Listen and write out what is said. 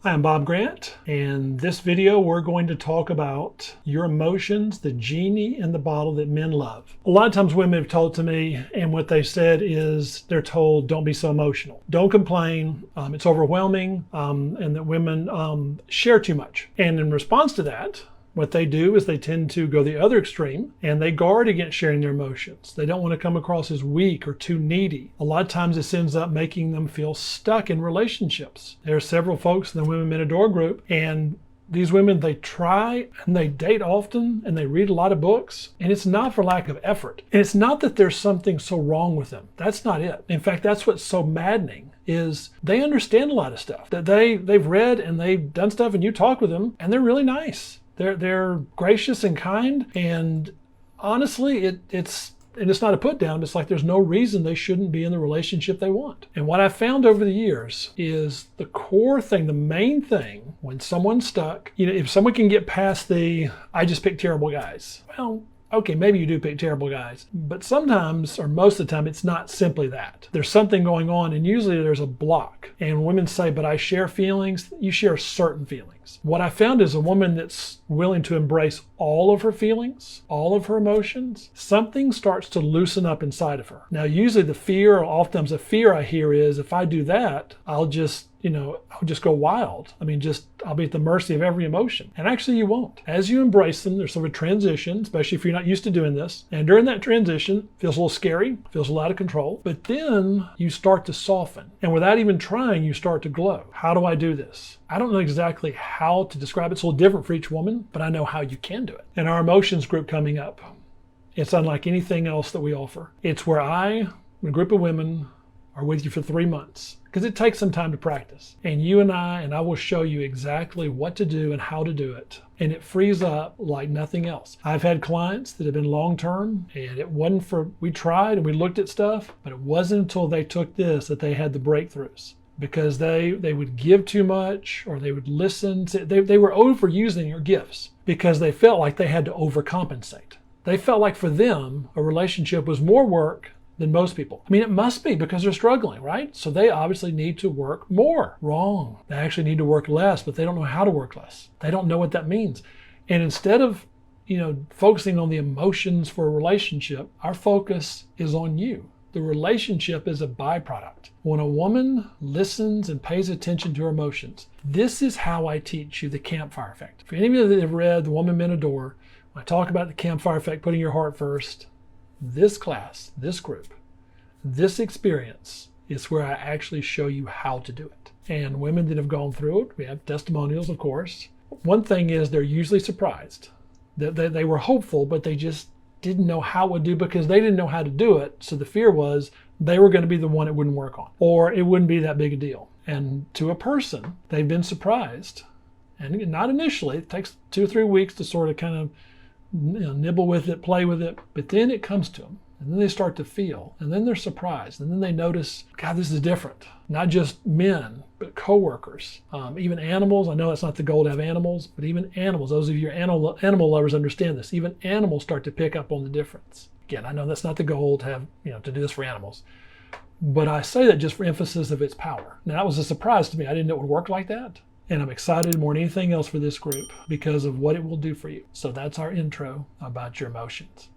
Hi, I'm Bob Grant, and this video we're going to talk about your emotions, the genie in the bottle that men love. A lot of times women have told to me, and what they said is they're told, don't be so emotional. Don't complain, it's overwhelming, and that women share too much. And in response to that, what they do is they tend to go the other extreme and they guard against sharing their emotions. They don't want to come across as weak or too needy. A lot of times this ends up making them feel stuck in relationships. There are several folks in the Women Men Adore group, and these women, they try and they date often and they read a lot of books, and it's not for lack of effort. And it's not that there's something so wrong with them. That's not it. In fact, that's what's so maddening is they understand a lot of stuff that they've read and they've done stuff, and you talk with them and they're really nice. They're gracious and kind, and honestly, it's not a put down. It's like there's no reason they shouldn't be in the relationship they want. And what I've found over the years is the core thing, the main thing, when someone's stuck, if someone can get past the, I just pick terrible guys. Well, okay, maybe you do pick terrible guys, but sometimes, or most of the time, it's not simply that. There's something going on, and usually there's a block. And when women say, but I share feelings, you share certain feelings. What I found is a woman that's willing to embrace all of her feelings, all of her emotions, something starts to loosen up inside of her. Now, usually the fear, or oftentimes the fear I hear is, if I do that, I'll just go wild. I'll be at the mercy of every emotion. And actually you won't. As you embrace them, there's sort of a transition, especially if you're not used to doing this. And during that transition, it feels a little scary, feels a lot of control, but then you start to soften. And without even trying, you start to glow. How do I do this? I don't know exactly how to describe it. It's a little different for each woman, but I know how you can do it. In our emotions group coming up, it's unlike anything else that we offer. It's where a group of women are with you for 3 months, because it takes some time to practice. And I will show you exactly what to do and how to do it. And it frees up like nothing else. I've had clients that have been long-term, and we tried and we looked at stuff, but it wasn't until they took this that they had the breakthroughs. Because they would give too much, or they would listen. They were overusing your gifts because they felt like they had to overcompensate. They felt like for them, a relationship was more work than most people. It must be because they're struggling, right? So they obviously need to work more. Wrong. They actually need to work less, but they don't know how to work less. They don't know what that means. And instead of, focusing on the emotions for a relationship, our focus is on you. The relationship is a byproduct. When a woman listens and pays attention to her emotions, this is how I teach you the campfire effect. For any of you that have read The Women Men Adore, when I talk about the campfire effect, putting your heart first, this class, this group, this experience is where I actually show you how to do it. And women that have gone through it, we have testimonials, of course. One thing is they're usually surprised. They were hopeful, but they just didn't know how it would do because they didn't know how to do it. So the fear was they were going to be the one it wouldn't work on, or it wouldn't be that big a deal. And to a person, they've been surprised. And not initially. It takes 2 or 3 weeks to sort of kind of nibble with it, play with it, but then it comes to them, and then they start to feel, and then they're surprised, and then they notice, God, this is different. Not just men, but coworkers, even animals. I know that's not the goal to have animals, but even animals, those of you who are animal lovers understand this. Even animals start to pick up on the difference. Again, I know that's not the goal to have, to do this for animals, but I say that just for emphasis of its power. Now, that was a surprise to me. I didn't know it would work like that. And I'm excited more than anything else for this group because of what it will do for you. So that's our intro about your emotions.